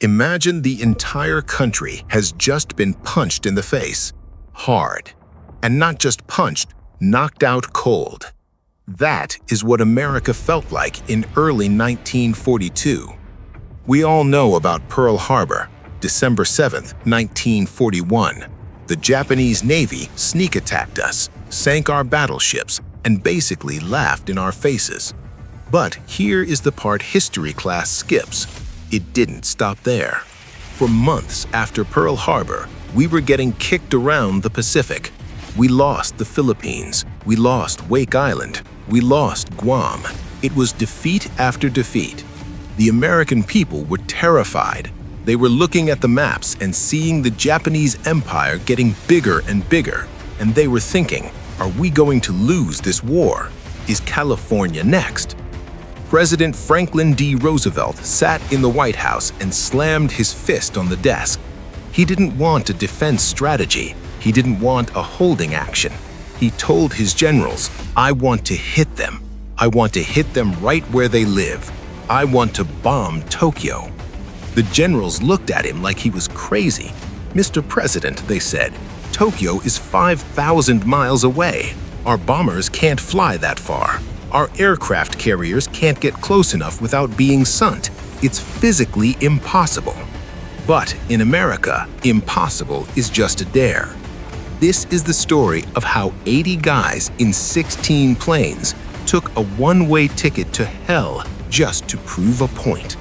Imagine the entire country has just been punched in the face. Hard. And not just punched, knocked out cold. That is what America felt like in early 1942. We all know about Pearl Harbor, December 7, 1941. The Japanese Navy sneak attacked us, sank our battleships, and basically laughed in our faces. But here is the part history class skips. It didn't stop there. For months after Pearl Harbor, we were getting kicked around the Pacific. We lost the Philippines. We lost Wake Island. We lost Guam. It was defeat after defeat. The American people were terrified. They were looking at the maps and seeing the Japanese empire getting bigger and bigger. And they were thinking, are we going to lose this war? Is California next? President Franklin D. Roosevelt sat in the White House and slammed his fist on the desk. He didn't want a defense strategy. He didn't want a holding action. He told his generals, I want to hit them. I want to hit them right where they live. I want to bomb Tokyo. The generals looked at him like he was crazy. Mr. President, they said, Tokyo is 5,000 miles away. Our bombers can't fly that far. Our aircraft carriers can't get close enough without being sunk. It's physically impossible. But in America, impossible is just a dare. This is the story of how 80 guys in 16 planes took a one-way ticket to hell just to prove a point.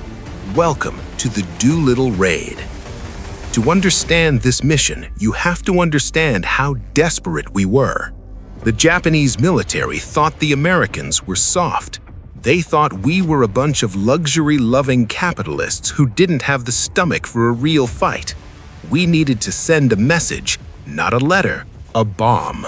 Welcome to the Doolittle Raid. To understand this mission, you have to understand how desperate we were. The Japanese military thought the Americans were soft. They thought we were a bunch of luxury-loving capitalists who didn't have the stomach for a real fight. We needed to send a message, not a letter, a bomb.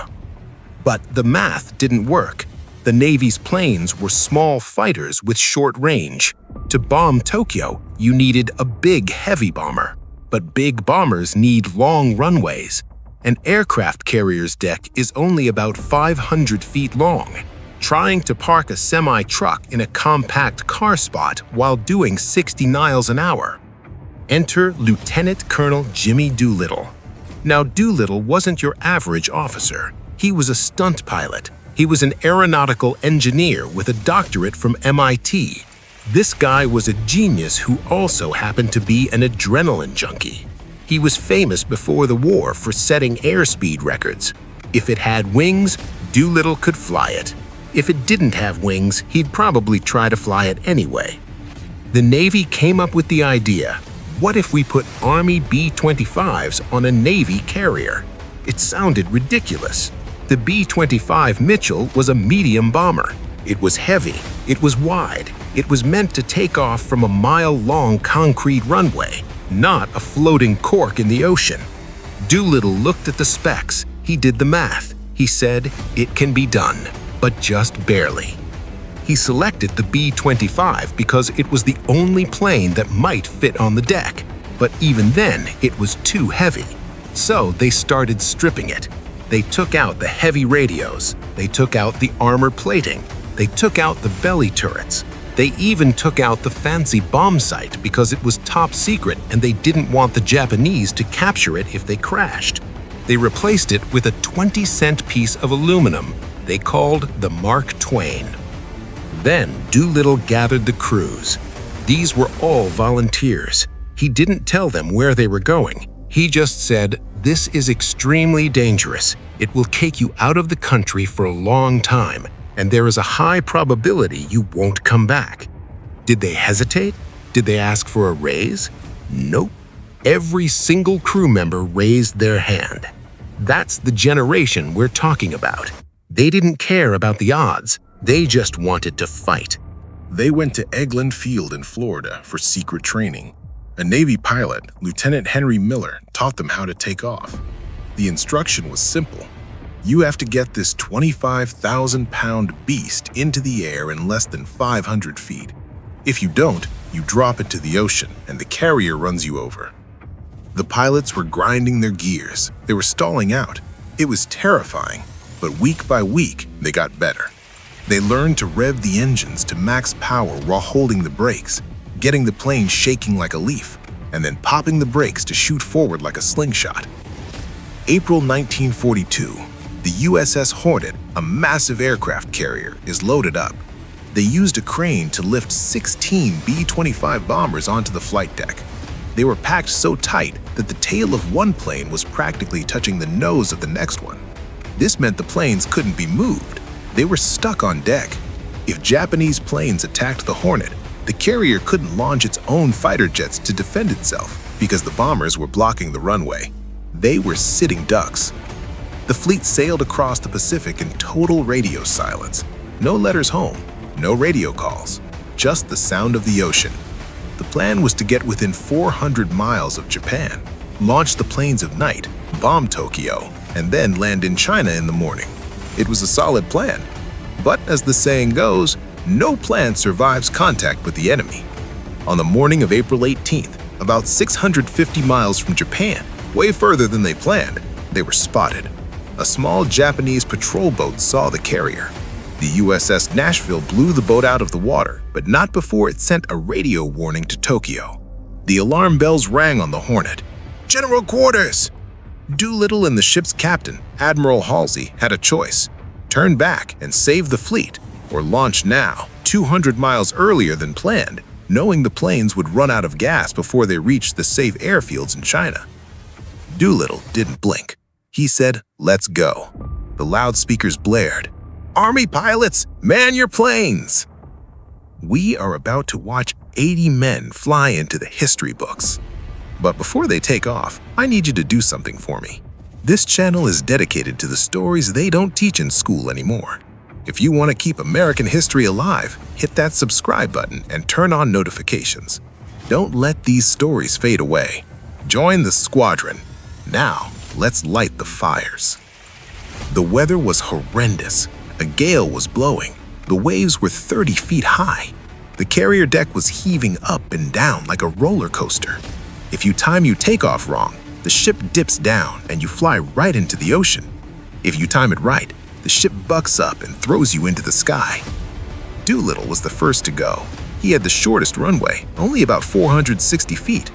But the math didn't work. The Navy's planes were small fighters with short range. To bomb Tokyo, you needed a big, heavy bomber. But big bombers need long runways. An aircraft carrier's deck is only about 500 feet long. Trying to park a semi-truck in a compact car spot while doing 60 miles an hour. Enter Lieutenant Colonel Jimmy Doolittle. Now, Doolittle wasn't your average officer. He was a stunt pilot. He was an aeronautical engineer with a doctorate from MIT. This guy was a genius who also happened to be an adrenaline junkie. He was famous before the war for setting airspeed records. If it had wings, Doolittle could fly it. If it didn't have wings, he'd probably try to fly it anyway. The Navy came up with the idea, what if we put Army B-25s on a Navy carrier? It sounded ridiculous. The B-25 Mitchell was a medium bomber. It was heavy, it was wide, it was meant to take off from a mile-long concrete runway, not a floating cork in the ocean. Doolittle looked at the specs. He did the math. He said, it can be done, but just barely. He selected the B-25 because it was the only plane that might fit on the deck, but even then, it was too heavy. So they started stripping it. They took out the heavy radios. They took out the armor plating. They took out the belly turrets. They even took out the fancy bomb sight because it was top secret and they didn't want the Japanese to capture it if they crashed. They replaced it with a 20-cent piece of aluminum they called the Mark Twain. Then Doolittle gathered the crews. These were all volunteers. He didn't tell them where they were going. He just said, this is extremely dangerous. It will take you out of the country for a long time, and there is a high probability you won't come back. Did they hesitate? Did they ask for a raise? Nope. Every single crew member raised their hand. That's the generation we're talking about. They didn't care about the odds. They just wanted to fight. They went to Eglin Field in Florida for secret training. A Navy pilot, Lieutenant Henry Miller, taught them how to take off. The instruction was simple. You have to get this 25,000-pound beast into the air in less than 500 feet. If you don't, you drop into the ocean and the carrier runs you over. The pilots were grinding their gears. They were stalling out. It was terrifying, but week by week, they got better. They learned to rev the engines to max power while holding the brakes, getting the plane shaking like a leaf. and then popping the brakes to shoot forward like a slingshot. April 1942, the USS Hornet, a massive aircraft carrier, is loaded up. They used a crane to lift 16 B-25 bombers onto the flight deck. They were packed so tight that the tail of one plane was practically touching the nose of the next one. This meant the planes couldn't be moved. They were stuck on deck. If Japanese planes attacked the Hornet, the carrier couldn't launch its own fighter jets to defend itself because the bombers were blocking the runway. They were sitting ducks. The fleet sailed across the Pacific in total radio silence. No letters home, no radio calls, just the sound of the ocean. The plan was to get within 400 miles of Japan, launch the planes at night, bomb Tokyo, and then land in China in the morning. It was a solid plan. But as the saying goes, no plan survives contact with the enemy. On the morning of April 18th, about 650 miles from Japan, way further than they planned, they were spotted. A small Japanese patrol boat saw the carrier. The USS Nashville blew the boat out of the water, but not before it sent a radio warning to Tokyo. The alarm bells rang on the Hornet. "General quarters!" Doolittle and the ship's captain, Admiral Halsey, had a choice: turn back and save the fleet, or launch now, 200 miles earlier than planned, knowing the planes would run out of gas before they reached the safe airfields in China. Doolittle didn't blink. He said, "Let's go." The loudspeakers blared. "Army pilots, man your planes!" We are about to watch 80 men fly into the history books. But before they take off, I need you to do something for me. This channel is dedicated to the stories they don't teach in school anymore. If you want to keep American history alive, hit that subscribe button and turn on notifications. Don't let these stories fade away. Join the squadron. Now, let's light the fires. The weather was horrendous. A gale was blowing. The waves were 30 feet high. The carrier deck was heaving up and down like a roller coaster. If you time your takeoff wrong, the ship dips down and you fly right into the ocean. If you time it right, the ship bucks up and throws you into the sky. Doolittle was the first to go. He had the shortest runway, only about 460 feet.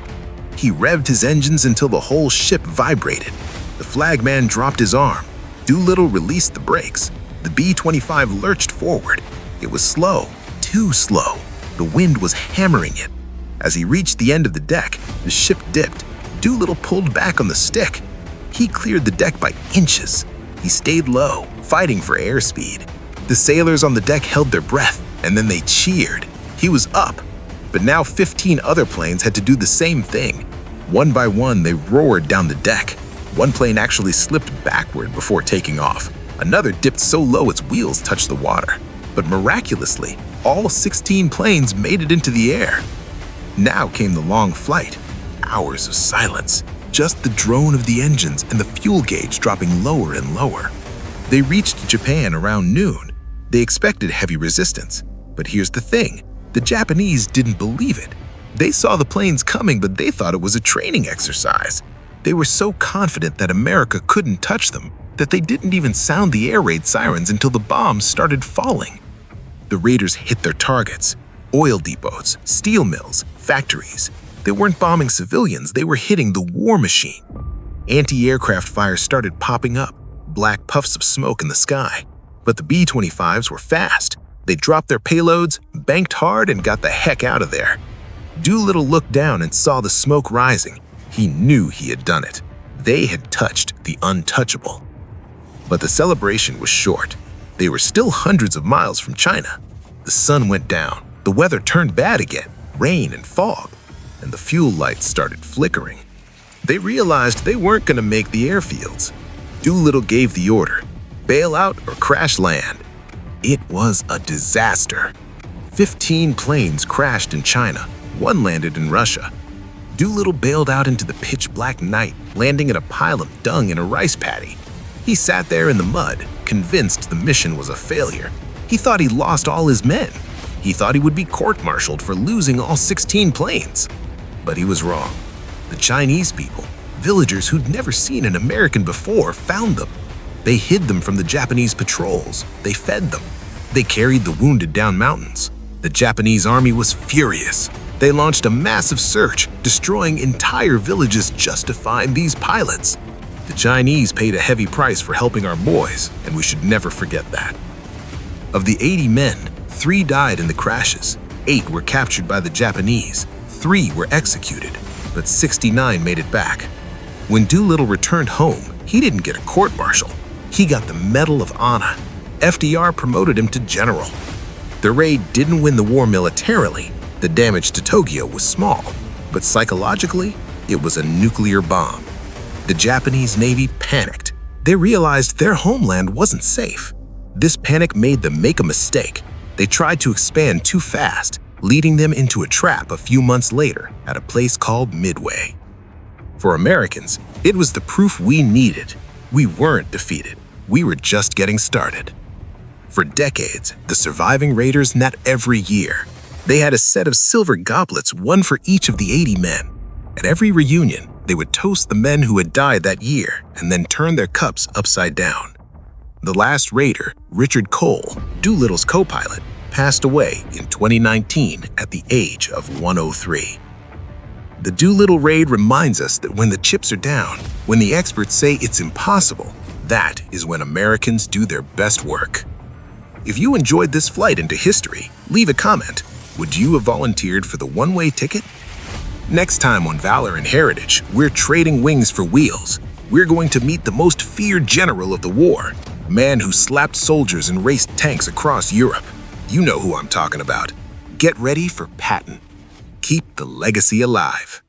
He revved his engines until the whole ship vibrated. The flagman dropped his arm. Doolittle released the brakes. The B-25 lurched forward. It was slow, too slow. The wind was hammering it. As he reached the end of the deck, the ship dipped. Doolittle pulled back on the stick. He cleared the deck by inches. He stayed low, fighting for airspeed. The sailors on the deck held their breath, and then they cheered. He was up. But now 15 other planes had to do the same thing. One by one, they roared down the deck. One plane actually slipped backward before taking off. Another dipped so low its wheels touched the water. But miraculously, all 16 planes made it into the air. Now came the long flight. Hours of silence. Just the drone of the engines and the fuel gauge dropping lower and lower. They reached Japan around noon. They expected heavy resistance. But here's the thing. The Japanese didn't believe it. They saw the planes coming, but they thought it was a training exercise. They were so confident that America couldn't touch them that they didn't even sound the air raid sirens until the bombs started falling. The raiders hit their targets: oil depots, steel mills, factories. They weren't bombing civilians, they were hitting the war machine. Anti-aircraft fire started popping up, black puffs of smoke in the sky. But the B-25s were fast. They dropped their payloads, banked hard, and got the heck out of there. Doolittle looked down and saw the smoke rising. He knew he had done it. They had touched the untouchable. But the celebration was short. They were still hundreds of miles from China. The sun went down. The weather turned bad again, rain and fog, and the fuel lights started flickering. They realized they weren't going to make the airfields. Doolittle gave the order: bail out or crash land. It was a disaster. 15 planes crashed in China. One landed in Russia. Doolittle bailed out into the pitch-black night, landing at a pile of dung in a rice paddy. He sat there in the mud, convinced the mission was a failure. He thought he lost all his men. He thought he would be court-martialed for losing all 16 planes. But he was wrong. The Chinese people, villagers who'd never seen an American before, found them. They hid them from the Japanese patrols. They fed them. They carried the wounded down mountains. The Japanese army was furious. They launched a massive search, destroying entire villages just to find these pilots. The Chinese paid a heavy price for helping our boys, and we should never forget that. Of the 80 men, 3 died in the crashes, 8 were captured by the Japanese, 3 were executed, but 69 made it back. When Doolittle returned home, he didn't get a court-martial. He got the Medal of Honor. FDR promoted him to general. The raid didn't win the war militarily. The damage to Tokyo was small, but psychologically, it was a nuclear bomb. The Japanese Navy panicked. They realized their homeland wasn't safe. This panic made them make a mistake. They tried to expand too fast, leading them into a trap a few months later at a place called Midway. For Americans, it was the proof we needed. We weren't defeated. We were just getting started. For decades, the surviving raiders met every year. They had a set of silver goblets, one for each of the 80 men. At every reunion, they would toast the men who had died that year and then turn their cups upside down. The last raider, Richard Cole, Doolittle's co-pilot, passed away in 2019 at the age of 103. The Doolittle Raid reminds us that when the chips are down, when the experts say it's impossible, that is when Americans do their best work. If you enjoyed this flight into history, leave a comment. Would you have volunteered for the one-way ticket? Next time on Valor and Heritage, we're trading wings for wheels. We're going to meet the most feared general of the war, a man who slapped soldiers and raced tanks across Europe. You know who I'm talking about. Get ready for Patton. Keep the legacy alive.